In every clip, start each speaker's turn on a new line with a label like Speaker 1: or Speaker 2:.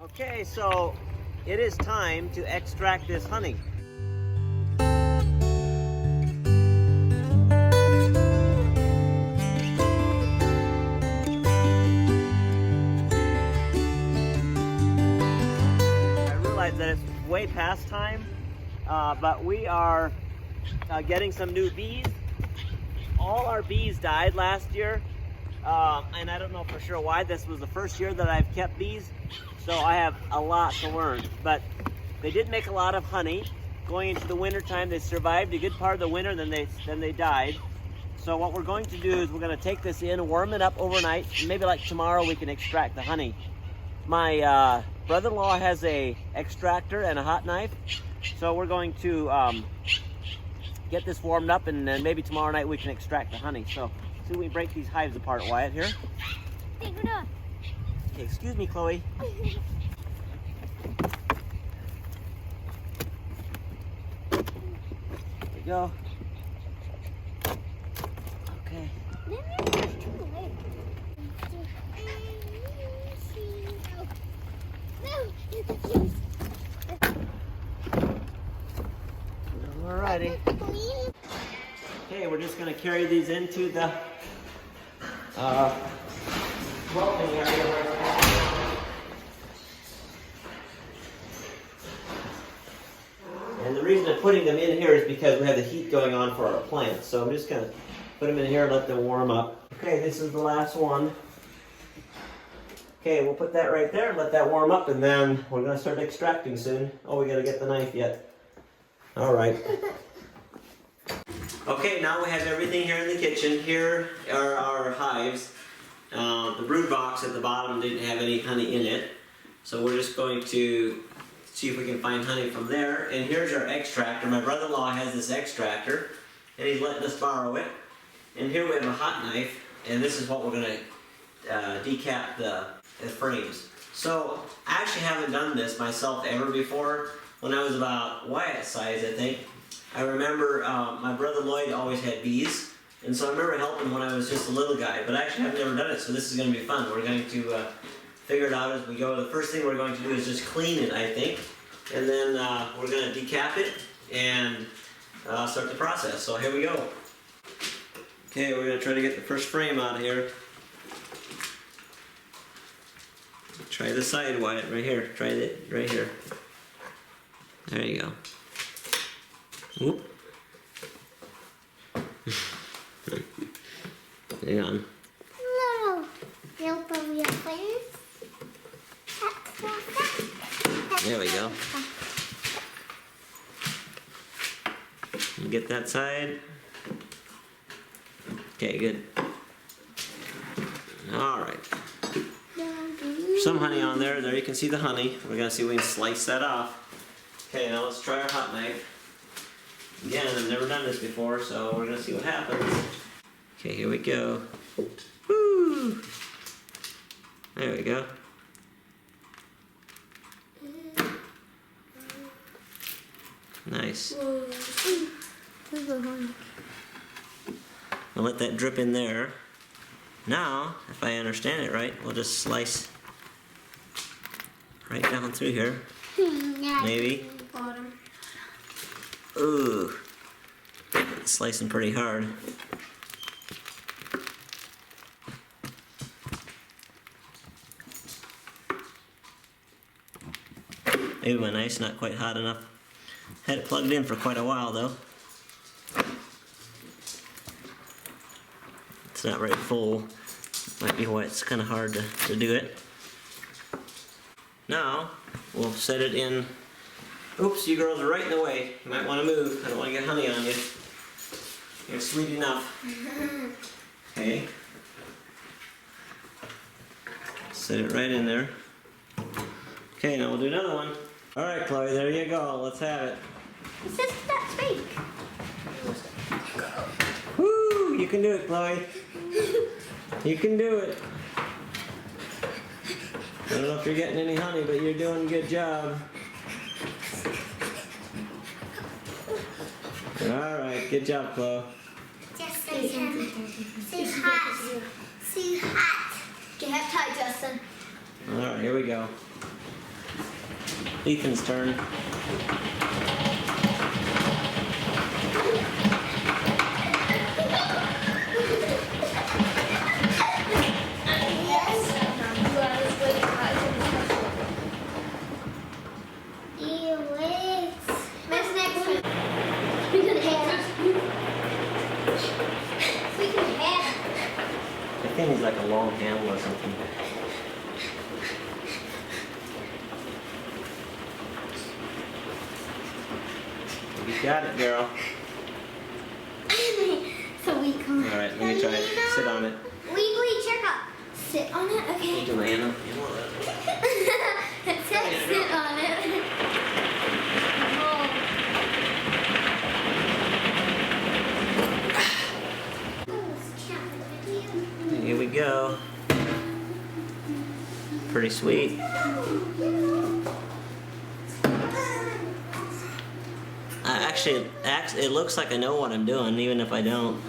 Speaker 1: Okay, so it is time to extract this honey. I realize that it's way past time, but we are getting some new bees. All our bees died last year, and I don't know for sure why. This was the first year that I've kept bees, so I have a lot to learn. But they did make a lot of honey. Going into the winter time, they survived a good part of the winter, then they died. So what we're going to do is we're going to take this in, warm it up overnight, and maybe like tomorrow we can extract the honey. My brother-in-law has a extractor and a hot knife, so we're going to get this warmed up, and then maybe tomorrow night we can extract the honey. So, see, we break these hives apart, Wyatt, here.
Speaker 2: Hey, good on.
Speaker 1: Okay, excuse me, Chloe. There we go. Okay. Alrighty. Okay, we're just going to carry these into the quilting area. And the reason I'm putting them in here is because we have the heat going on for our plants. So I'm just going to put them in here and let them warm up. Okay, this is the last one. Okay, we'll put that right there and let that warm up, and then we're going to start extracting soon. Oh, we got to get the knife yet. All right. Okay, now we have everything here in the kitchen. Here are our hives. The brood box at the bottom didn't have any honey in it, so we're just going to see if we can find honey from there. And here's our extractor. My brother-in-law has this extractor, and he's letting us borrow it. And here we have a hot knife, and this is what we're going to decap the frames. So I actually haven't done this myself ever before. When I was about Wyatt's size, I think, I remember my brother Lloyd always had bees, and so I remember helping when I was just a little guy, but actually I've never done it, so this is going to be fun. We're going to figure it out as we go. The first thing we're going to do is just clean it, I think, and then we're going to decap it and start the process. So here we go. Okay, we're going to try to get the first frame out of here. Try the side, Wyatt, right here. Try it right here. There you go. Whoop. Hang on.
Speaker 2: No. Help over your face.
Speaker 1: There we go. Get that side. Okay, good. Alright. Some honey on there. There you can see the honey. We're going to see if we can slice that off. Okay, now let's try our hot knife. Again, I've never done this before, so we're going to see what happens. Okay, here we go. Woo! There we go. Nice. I'll let that drip in there. Now, if I understand it right, we'll just slice right down through here. Maybe. Ooh, it's slicing pretty hard. Maybe my knife's not quite hot enough. Had it plugged in for quite a while though. It's not very full. Might be why it's kind of hard to do it. Now, we'll set it in. Oops, you girls are right in the way. You might want to move. I don't want to get honey on you. You're sweet enough. Okay. Set it right in there. Okay, now we'll do another one. Alright, Chloe, there you go. Let's have it.
Speaker 2: It says that's fake.
Speaker 1: Woo! You can do it, Chloe. You can do it. I don't know if you're getting any honey, but you're doing a good job. Alright, good job, Chloe.
Speaker 2: Just see hot. See hot. Get tight, Justin.
Speaker 1: Alright, here we go. Ethan's turn. I think he's like a long handle or something. You got it, girl.
Speaker 2: So we come.
Speaker 1: All right, let me try it. Sit on it.
Speaker 2: Legally check up. Sit on it, okay.
Speaker 1: Hey, Joanna.
Speaker 2: It says sit on it.
Speaker 1: Here we go. Pretty sweet. Actually, it looks like I know what I'm doing, even if I don't.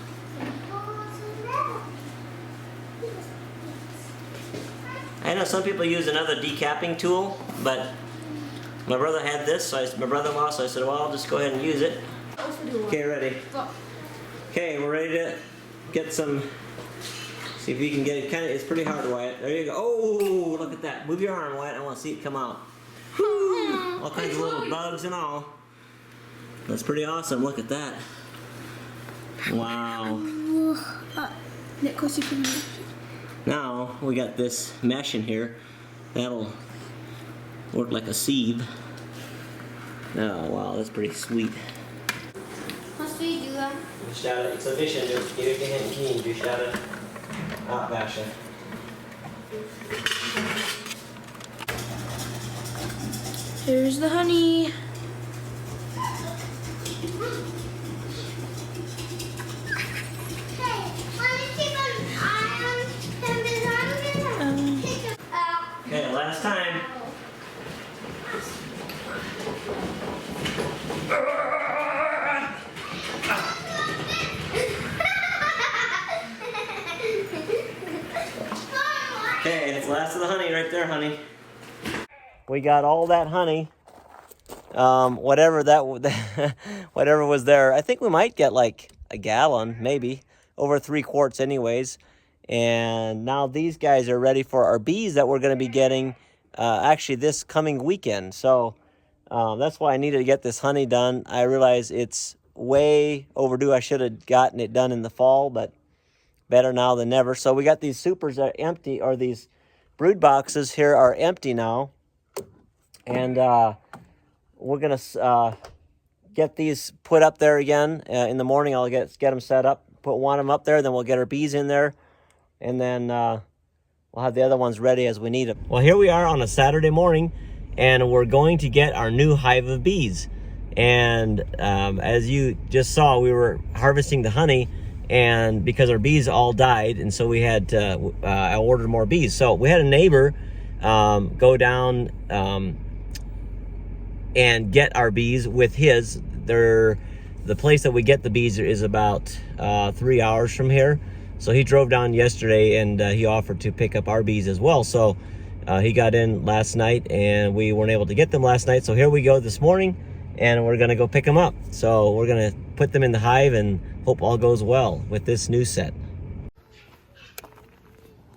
Speaker 1: I know some people use another decapping tool, but my brother had this, so my brother-in-law, so I said, well, I'll just go ahead and use it. Okay, ready. Okay, we're ready to get some. See if we can get it. It's pretty hard, Wyatt. There you go. Oh, look at that. Move your arm, Wyatt. I want to see it come out. Whew. All kinds of little bugs and all. That's pretty awesome. Look at that. Wow. Now we got this mesh in here. That'll work like a sieve. Oh wow, that's pretty sweet.
Speaker 2: Måste vi göra?
Speaker 1: Vi kör exhibition nu. Ska du hem in? Vi kör avbärsen.
Speaker 3: Here's the honey.
Speaker 1: Okay, last time. Okay, it's last of the honey right there, honey. We got all that honey. Whatever whatever was there. I think we might get like a gallon, maybe over 3 quarts, anyways. And now these guys are ready for our bees that we're going to be getting actually this coming weekend. So that's why I needed to get this honey done. I realize it's way overdue. I should have gotten it done in the fall, but better now than never. So we got these supers that are empty, or these brood boxes here are empty now. And we're going to get these put up there again in the morning. I'll get them set up, put one of them up there, then we'll get our bees in there. And then we'll have the other ones ready as we need them. Well, here we are on a Saturday morning, and we're going to get our new hive of bees. And as you just saw, we were harvesting the honey, and because our bees all died, and so we had to I ordered more bees. So we had a neighbor go down and get our bees with his. The place that we get the bees is about 3 hours from here. So he drove down yesterday, and he offered to pick up our bees as well. So he got in last night, and we weren't able to get them last night. So here we go this morning, and we're going to go pick them up. So we're going to put them in the hive and hope all goes well with this new set.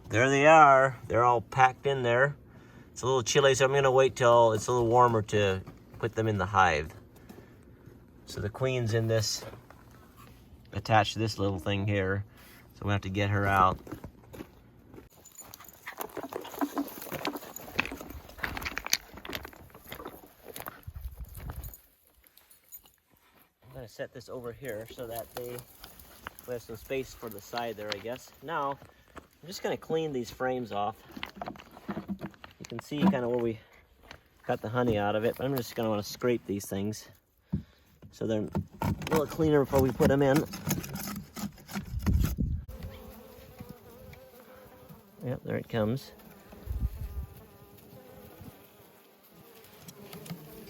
Speaker 1: There they are. They're all packed in there. It's a little chilly, so I'm going to wait till it's a little warmer to put them in the hive. So the queen's in this, attached to this little thing here. So we have to get her out. I'm going to set this over here so that we have some space for the side there, I guess. Now, I'm just going to clean these frames off. You can see kind of where we got the honey out of it, but I'm just going to want to scrape these things so they're a little cleaner before we put them in. Yep, there it comes.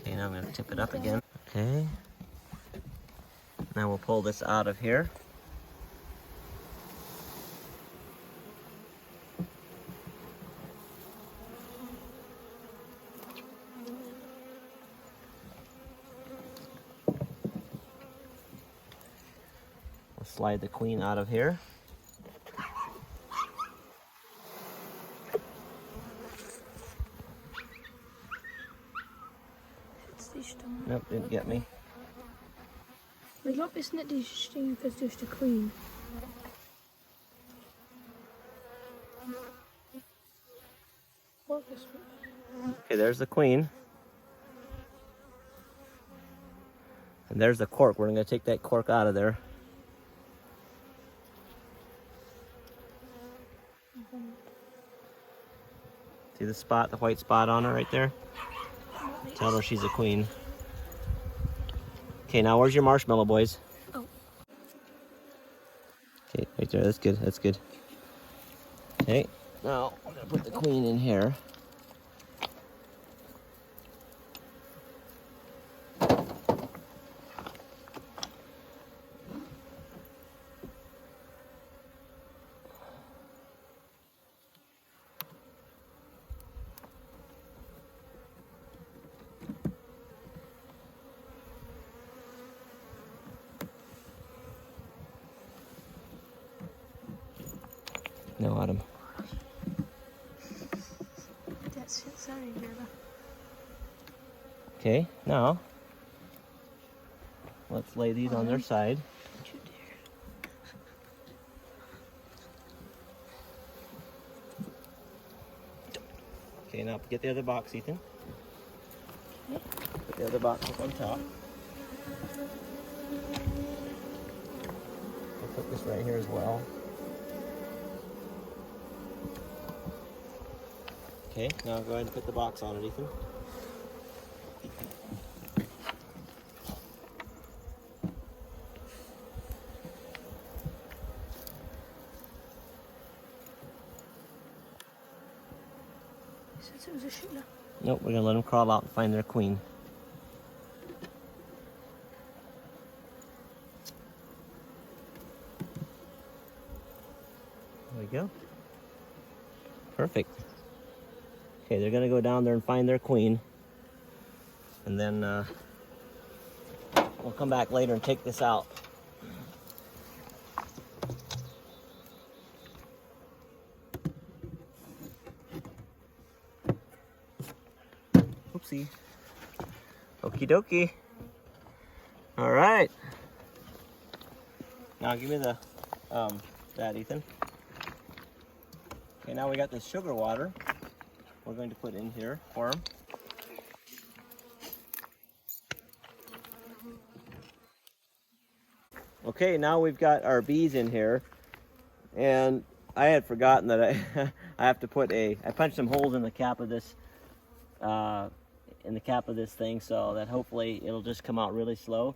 Speaker 1: Okay, now I'm going to tip it up again. Okay. Now we'll pull this out of here. slide the queen out of here. Nope, didn't get me.
Speaker 3: Ich glaube, ist nicht die Stiefel durch die Queen.
Speaker 1: Okay, there's the queen. And there's the cork. We're going to take that cork out of there. See the spot, the white spot on her right there? Tell her she's a queen. Okay, now where's your marshmallow, boys?
Speaker 3: Oh.
Speaker 1: Okay, right there. That's good. That's good. Okay, now I'm going to put the queen in here. No, Adam.
Speaker 3: That's sorry, Grandma.
Speaker 1: Okay, now let's lay these on their side.
Speaker 3: Don't you dare.
Speaker 1: Okay, now get the other box, Ethan.
Speaker 3: Okay.
Speaker 1: Put the other box up on top. I'll put this right here as well. Okay, now go ahead and put the box on it, Ethan.
Speaker 3: Since it was a shooter.
Speaker 1: Nope, we're gonna let them crawl out and find their queen. There we go. Perfect. Okay, they're gonna go down there and find their queen. And then we'll come back later and take this out. Oopsie. Okie dokie. All right. Now give me the that, Ethan. Okay, now we got this sugar water. We're going to put in here for them. Okay, now we've got our bees in here, and I had forgotten that I have to put I punched some holes in the cap of this thing, so that hopefully it'll just come out really slow.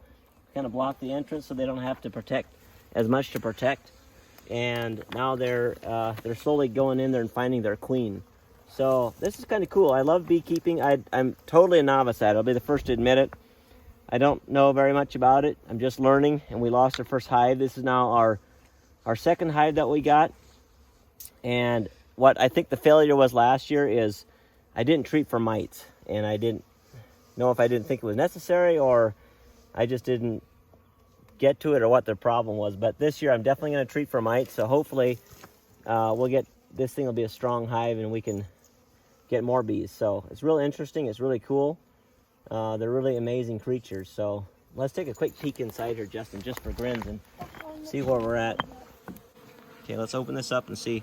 Speaker 1: Kind of block the entrance so they don't have to protect as much to protect. And now they're slowly going in there and finding their queen. So this is kind of cool. I love beekeeping. I'm totally a novice at it. I'll be the first to admit it. I don't know very much about it. I'm just learning, and we lost our first hive. This is now our second hive that we got. And what I think the failure was last year is I didn't treat for mites, and I didn't know if I didn't think it was necessary or I just didn't get to it or what the problem was. But this year I'm definitely going to treat for mites, so hopefully this thing will be a strong hive and we can get more bees. So it's really interesting. It's really cool. They're really amazing creatures. So let's take a quick peek inside here, Justin, just for grins, and see where we're at. Okay, let's open this up and see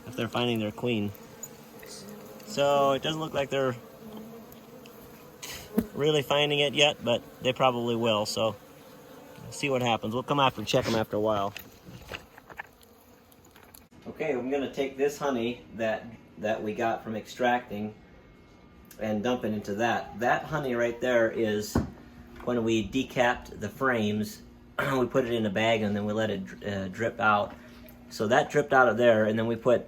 Speaker 1: if they're finding their queen. So it doesn't look like they're really finding it yet, but they probably will. So see what happens. We'll come after and check them after a while. Okay, I'm going to take this honey that we got from extracting and dump it into that. That honey right there is when we decapped the frames, we put it in a bag and then we let it drip out. So that dripped out of there, and then we put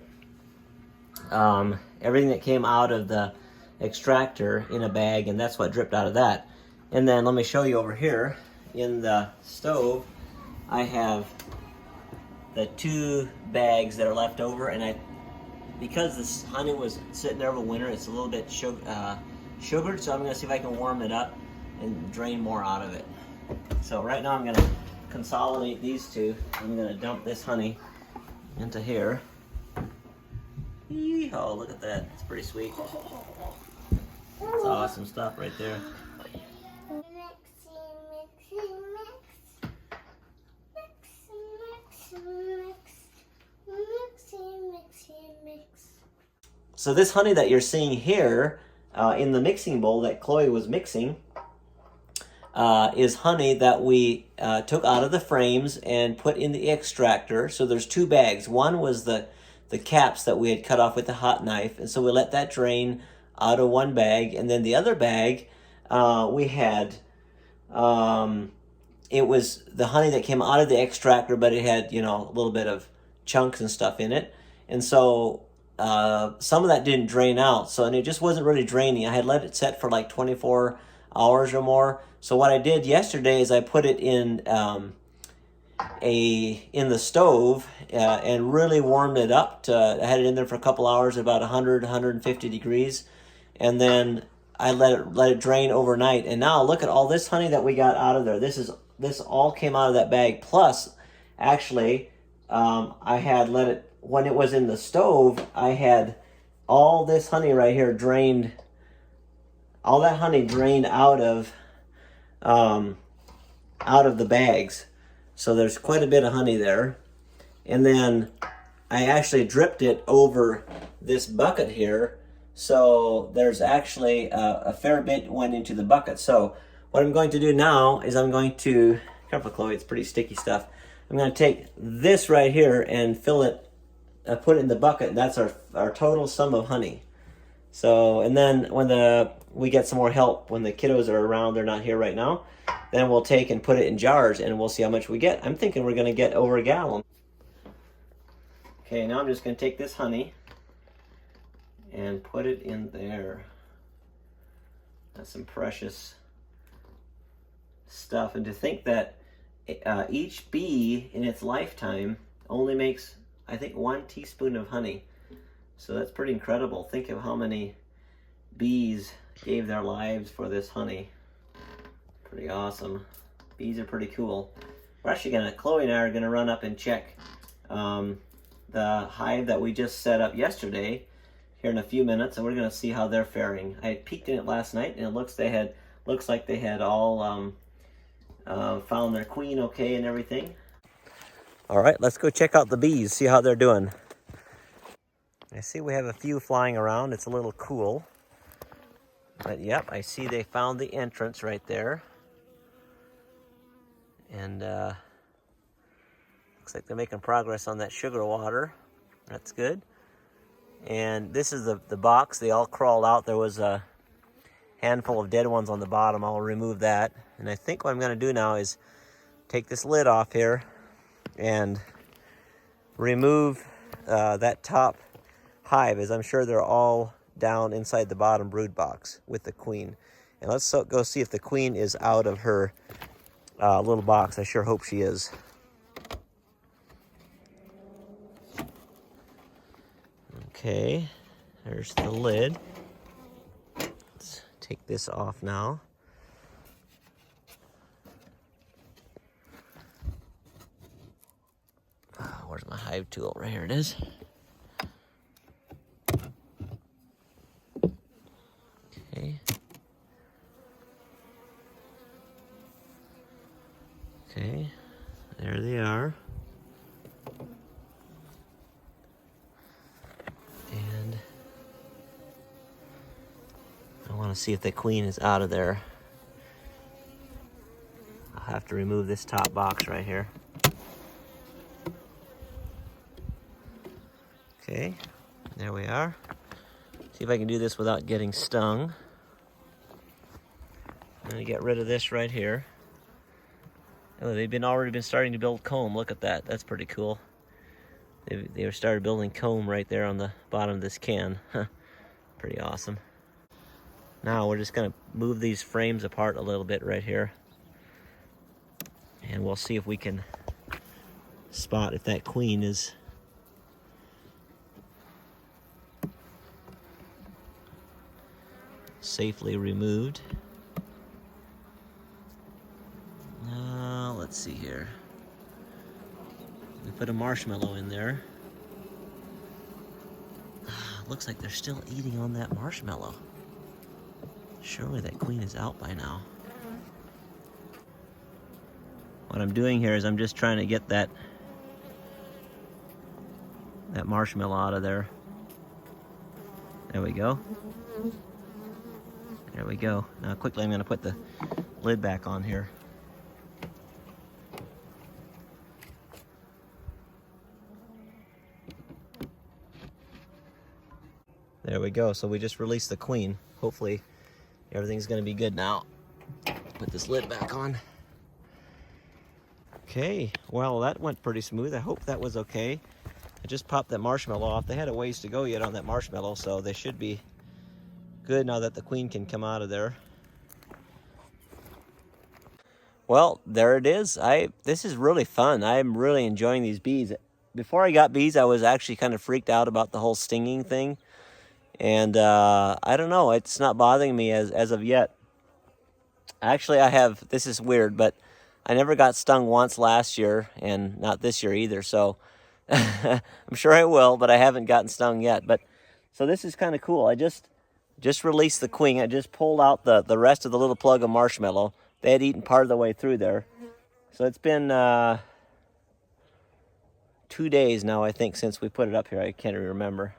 Speaker 1: everything that came out of the extractor in a bag, and that's what dripped out of that. And then let me show you over here in the stove, I have the 2 bags that are left over, and because this honey was sitting there over winter, it's a little bit sugared, so I'm going to see if I can warm it up and drain more out of it. So right now I'm going to consolidate these two. I'm gonna dump this honey into here. Yeehaw, look at that. It's pretty sweet. That's awesome stuff right there. So this honey that you're seeing here in the mixing bowl that Chloe was mixing is honey that we took out of the frames and put in the extractor. So there's two bags. One was the caps that we had cut off with the hot knife, and so we let that drain out of one bag, and then the other bag we had it was the honey that came out of the extractor, but it had, you know, a little bit of chunks and stuff in it, and so some of that didn't drain out, so, and it just wasn't really draining. I had let it set for like 24 hours or more. So what I did yesterday is I put it in the stove and really warmed it up. I had it in there for a couple hours, about 150 degrees, and then I let it drain overnight. And now look at all this honey that we got out of there. This all came out of that bag. Plus, actually, I had let it, when it was in the stove, I had all this honey right here drained. All that honey drained out of the bags. So there's quite a bit of honey there. And then I actually dripped it over this bucket here. So there's actually a fair bit went into the bucket. So what I'm going to do now is I'm going to, careful Chloe, it's pretty sticky stuff. I'm going to take this right here and fill it, put it in the bucket. That's our total sum of honey. So, and then when we get some more help, when the kiddos are around, they're not here right now, then we'll take and put it in jars and we'll see how much we get. I'm thinking we're going to get over a gallon. Okay, now I'm just going to take this honey and put it in there. That's some precious stuff. And to think that each bee in its lifetime only makes, I think, 1 teaspoon of honey. So that's pretty incredible. Think of how many bees gave their lives for this honey. Pretty awesome. Bees are pretty cool. We're actually Chloe and I are gonna run up and check the hive that we just set up yesterday here in a few minutes, and we're gonna see how they're faring. I peeked in it last night, and it looks like they had all found their queen okay and everything. All right, let's go check out the bees, see how they're doing. I see we have a few flying around. It's a little cool. But yep, I see they found the entrance right there. And looks like they're making progress on that sugar water. That's good. And this is the box. They all crawled out. There was a handful of dead ones on the bottom. I'll remove that. And I think what I'm going to do now is take this lid off here and remove that top hive, as I'm sure they're all down inside the bottom brood box with the queen. And let's go see if the queen is out of her little box. I sure hope she is. Okay, there's the lid. Let's take this off now. Where's my hive tool? Right here it is. Okay. Okay, there they are. And I want to see if the queen is out of there. I'll have to remove this top box right here. Okay, there we are. See if I can do this without getting stung. I'm gonna get rid of this right here. Oh, they've already been starting to build comb. Look at that. That's pretty cool. They started building comb right there on the bottom of this can. Pretty awesome. Now we're just gonna move these frames apart a little bit right here, and we'll see if we can spot if that queen is safely removed. let's see here. We put a marshmallow in there. Looks like they're still eating on that marshmallow. Surely that queen is out by now. What I'm doing here is I'm just trying to get that marshmallow out of there. There we go. There we go. Now quickly I'm going to put the lid back on here. There we go. So we just released the queen. Hopefully everything's going to be good now. Put this lid back on. Okay, well that went pretty smooth. I hope that was okay. I just popped that marshmallow off. They had a ways to go yet on that marshmallow, so they should be good now that the queen can come out of there. Well, there it is. This is really fun. I'm really enjoying these bees. Before I got bees, I was actually kind of freaked out about the whole stinging thing. And I don't know, it's not bothering me as of yet. Actually, this is weird, but I never got stung once last year, and not this year either, so I'm sure I will, but I haven't gotten stung yet. But so this is kind of cool. I just released the queen. I just pulled out the rest of the little plug of marshmallow. They had eaten part of the way through there. So it's been 2 days now, I think, since we put it up here. I can't even remember.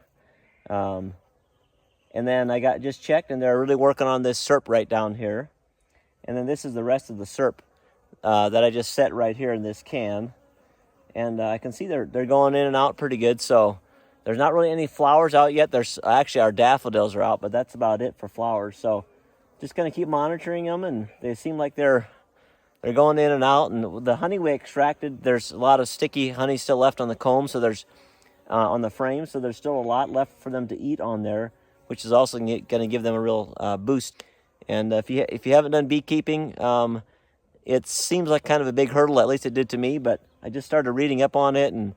Speaker 1: And then I just checked, and they're really working on this SERP right down here. And then this is the rest of the SERP that I just set right here in this can. And I can see they're going in and out pretty good. So there's not really any flowers out yet. There's actually, our daffodils are out, but that's about it for flowers. So just going to keep monitoring them, and they seem like they're going in and out. And the honey we extracted, there's a lot of sticky honey still left on the comb, so there's on the frame, so there's still a lot left for them to eat on there, which is also going to give them a real boost. And if you haven't done beekeeping, it seems like kind of a big hurdle, at least it did to me, but I just started reading up on it, and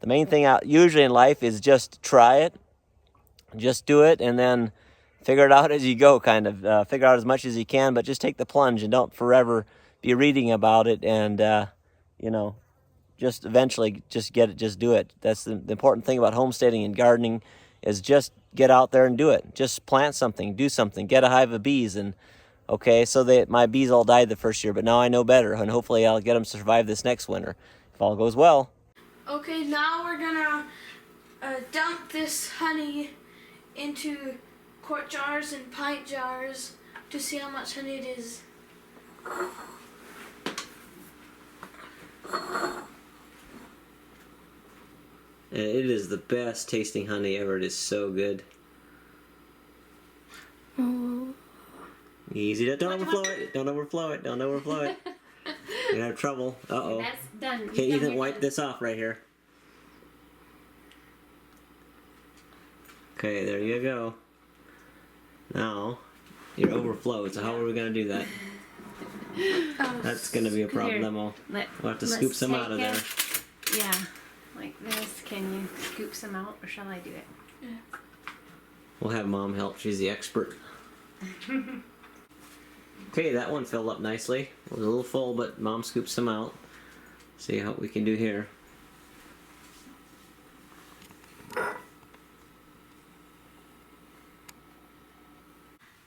Speaker 1: the main thing usually in life is just try it, just do it, and then figure it out as you go, kind of. Figure out as much as you can, but just take the plunge and don't forever be reading about it and, just eventually just get it, just do it. That's the important thing about homesteading and gardening, is just get out there and do it. Just plant something, do something, get a hive of bees. And okay, so my bees all died the first year, but now I know better, and hopefully I'll get them to survive this next winter, if all goes well.
Speaker 3: Okay, now we're gonna dump this honey into quart jars and pint jars to see how much honey it is.
Speaker 1: And it is the best tasting honey ever. It is so good.
Speaker 3: Oh.
Speaker 1: Easy to, don't overflow it. Don't overflow it. Don't overflow it. You're gonna have trouble. Uh-oh.
Speaker 4: That's done.
Speaker 1: Okay, Ethan, wipe this off right here. Okay, there you go. Now, you're overflowed, so how are we gonna do that? That's gonna be a problem. We'll have to scoop some out of there.
Speaker 4: Yeah, like this. Can you scoop some out, or shall I do it?
Speaker 3: Yeah.
Speaker 1: We'll have Mom help. She's the expert. Okay, that one filled up nicely. It was a little full, but Mom scooped some out. See how we can do here.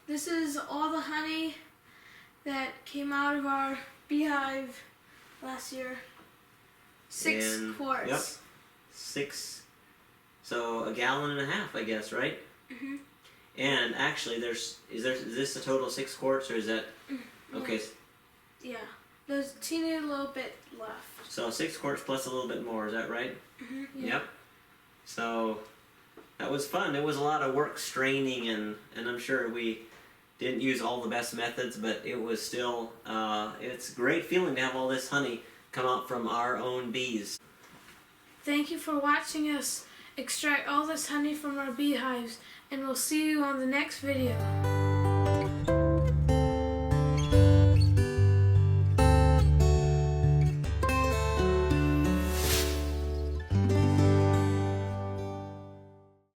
Speaker 3: This is all the honey that came out of our beehive last year. 6 quarts.
Speaker 1: Yep. 6. So a gallon and a half, I guess, right?
Speaker 3: Mhm.
Speaker 1: And actually, is this a total of 6 quarts, or is that okay?
Speaker 3: Yeah. There's a teeny little bit left.
Speaker 1: So 6 quarts plus a little bit more. Is that right?
Speaker 3: Mhm. Yeah.
Speaker 1: Yep. So that was fun. It was a lot of work straining, and I'm sure we didn't use all the best methods, but it was still it's a great feeling to have all this honey come out from our own bees.
Speaker 3: Thank you for watching us extract all this honey from our beehives, and we'll see you on the next video.